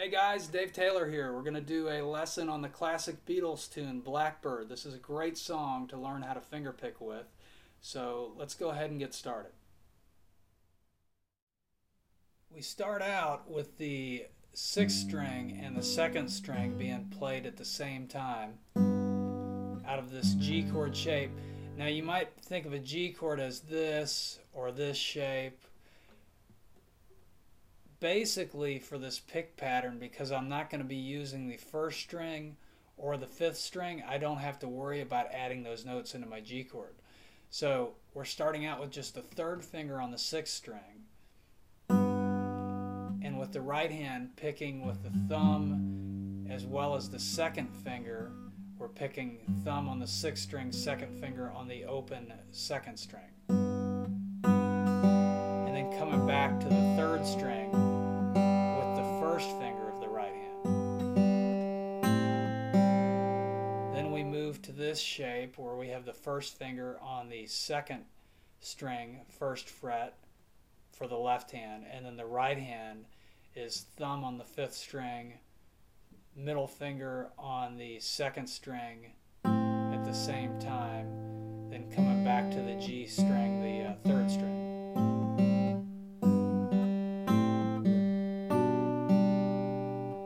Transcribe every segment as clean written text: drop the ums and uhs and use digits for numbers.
Hey guys, Dave Taylor here. We're going to do a lesson on the classic Beatles tune, Blackbird. This is a great song to learn how to fingerpick with. So let's go ahead and get started. We start out with the sixth string and the second string being played at the same time out of this G chord shape. Now you might think of a G chord as this or this shape. Basically, for this pick pattern, because I'm not going to be using the first string or the fifth string, I don't have to worry about adding those notes into my G chord. So we're starting out with just the third finger on the sixth string, and with the right hand picking with the thumb as well as the second finger. We're picking thumb on the sixth string, second finger on the open second string, and then coming back to the third string with the first finger of the right hand. Then we move to this shape where we have the first finger on the second string, first fret for the left hand, and then the right hand is thumb on the fifth string, middle finger on the second string at the same time, then coming back to the G string, the third string.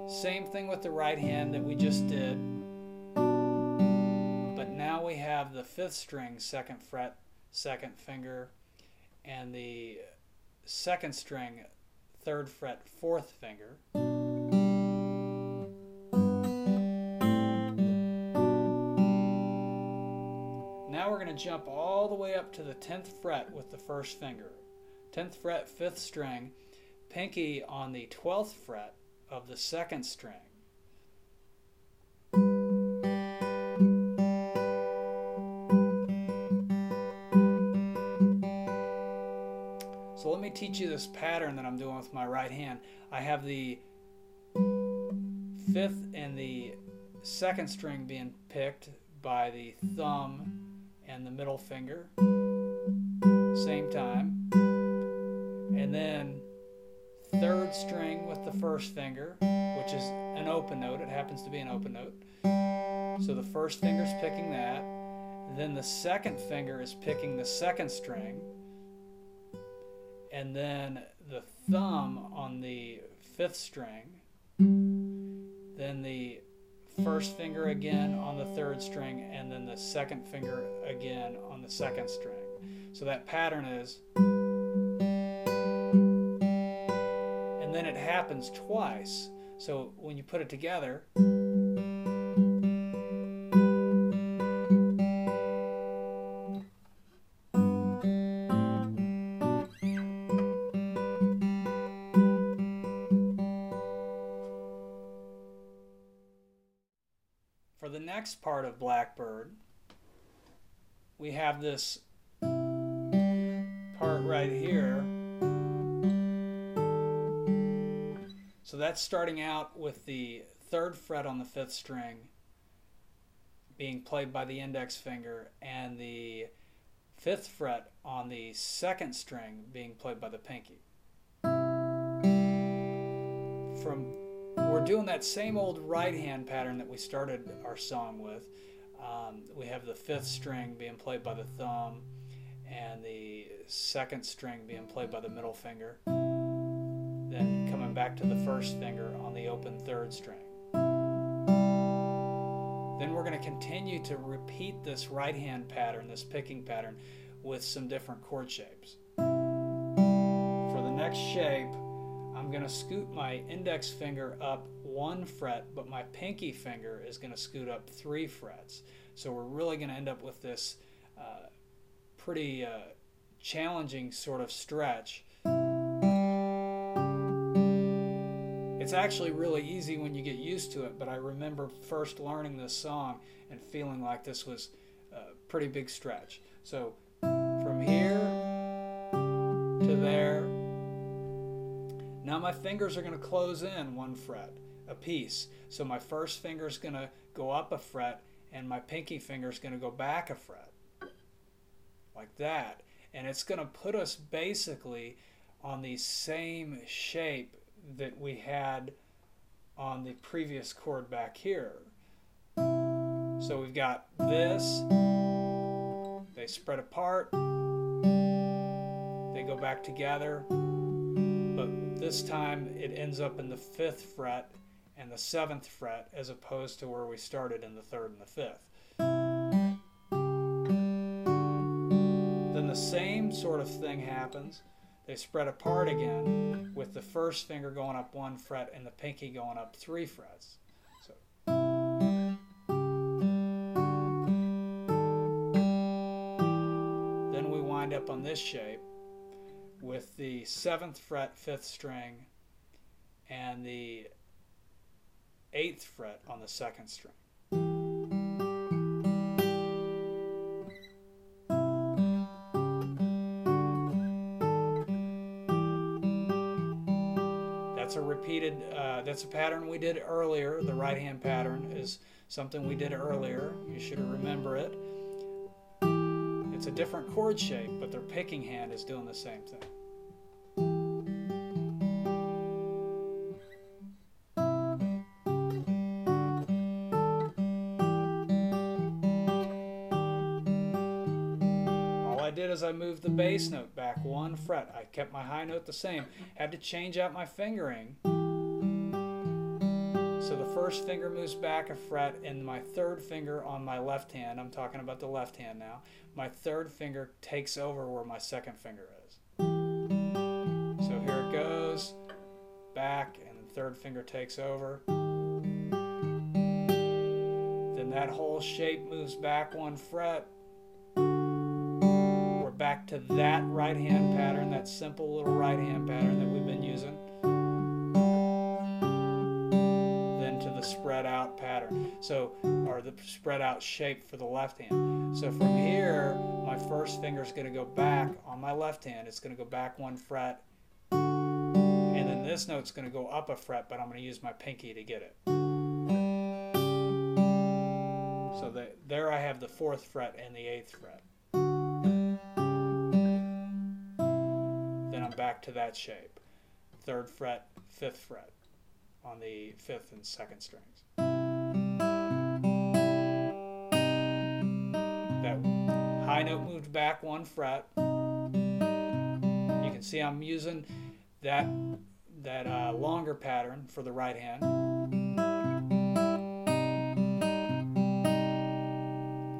Same thing with the right hand that we just did, but now we have the fifth string, second fret, second finger, and the second string, third fret, fourth finger. Now we're going to jump all the way up to the 10th fret with the first finger. 10th fret, 5th string, pinky on the 12th fret of the second string. So let me teach you this pattern that I'm doing with my right hand. I have the 5th and the second string being picked by the thumb and the middle finger, same time, and then third string with the first finger, which is an open note. It happens to be an open note. So the first finger is picking that, then the second finger is picking the second string, and then the thumb on the fifth string, then the first finger again on the third string, and then the second finger again on the second string. So that pattern is, and then it happens twice. So when you put it together, for the next part of Blackbird, we have this part right here. So that's starting out with the third fret on the fifth string being played by the index finger, and the fifth fret on the second string being played by the pinky. We're doing that same old right hand pattern that we started our song with. We have the fifth string being played by the thumb and the second string being played by the middle finger, then coming back to the first finger on the open third string. Then we're going to continue to repeat this right hand pattern, this picking pattern, with some different chord shapes. For the next shape, I'm going to scoot my index finger up one fret, but my pinky finger is going to scoot up 3 frets. So we're really going to end up with this pretty challenging sort of stretch. It's actually really easy when you get used to it, but I remember first learning this song and feeling like this was a pretty big stretch. So from here to there. Now my fingers are going to close in 1 fret apiece. So my first finger is going to go up a fret, and my pinky finger is going to go back a fret. Like that. And it's going to put us basically on the same shape that we had on the previous chord back here. So we've got this, they spread apart, they go back together, but this time it ends up in the 5th fret and the 7th fret as opposed to where we started in the 3rd and the 5th. Then the same sort of thing happens. They spread apart again with the first finger going up 1 fret and the pinky going up 3 frets. So then we wind up on this shape with the 7th fret 5th string and the 8th fret on the 2nd string. That's a repeated, that's a pattern we did earlier. The right hand pattern is something we did earlier. You should remember it. It's a different chord shape, but their picking hand is doing the same thing. I did is I moved the bass note back 1 fret. I kept my high note the same. Had to change out my fingering. So the first finger moves back a fret and my 3rd finger on my left hand, I'm talking about the left hand now, my 3rd finger takes over where my 2nd finger is. So here it goes, back, and the 3rd finger takes over. Then that whole shape moves back 1 fret. Back to that right hand pattern, that simple little right hand pattern that we've been using. Then to the spread out pattern, or the spread out shape for the left hand. So from here, my first finger is going to go back on my left hand. It's going to go back 1 fret, and then this note's going to go up a fret, but I'm going to use my pinky to get it. So there I have the 4th fret and the 8th fret. Back to that shape, 3rd fret, 5th fret on the 5th and 2nd strings. That high note moved back 1 fret. You can see I'm using that longer pattern for the right hand.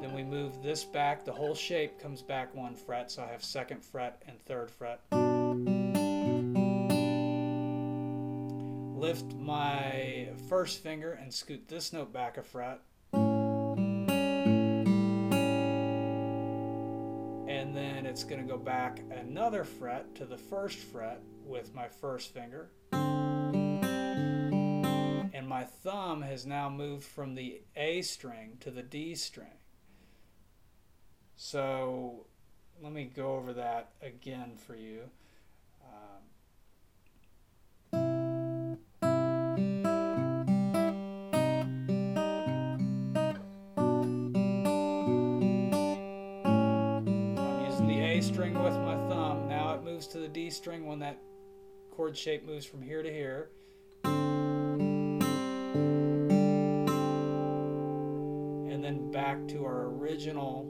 Then we move this back, the whole shape comes back 1 fret, so I have 2nd fret and 3rd fret. Lift my first finger and scoot this note back a fret. And then it's going to go back another fret to the 1st fret with my first finger. And my thumb has now moved from the A string to the D string. So let me go over that again for you. String with my thumb. Now it moves to the D string when that chord shape moves from here to here. And then back to our original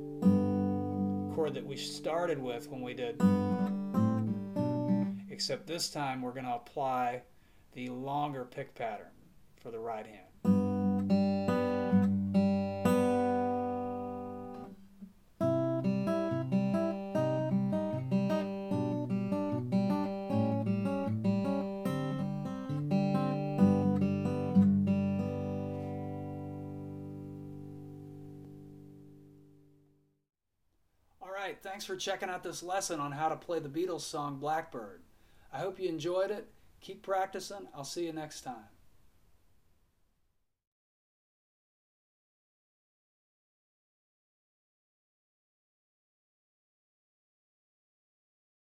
chord that we started with when we did. Except this time we're going to apply the longer pick pattern for the right hand. Alright, thanks for checking out this lesson on how to play the Beatles song Blackbird. I hope you enjoyed it. Keep practicing. I'll see you next time.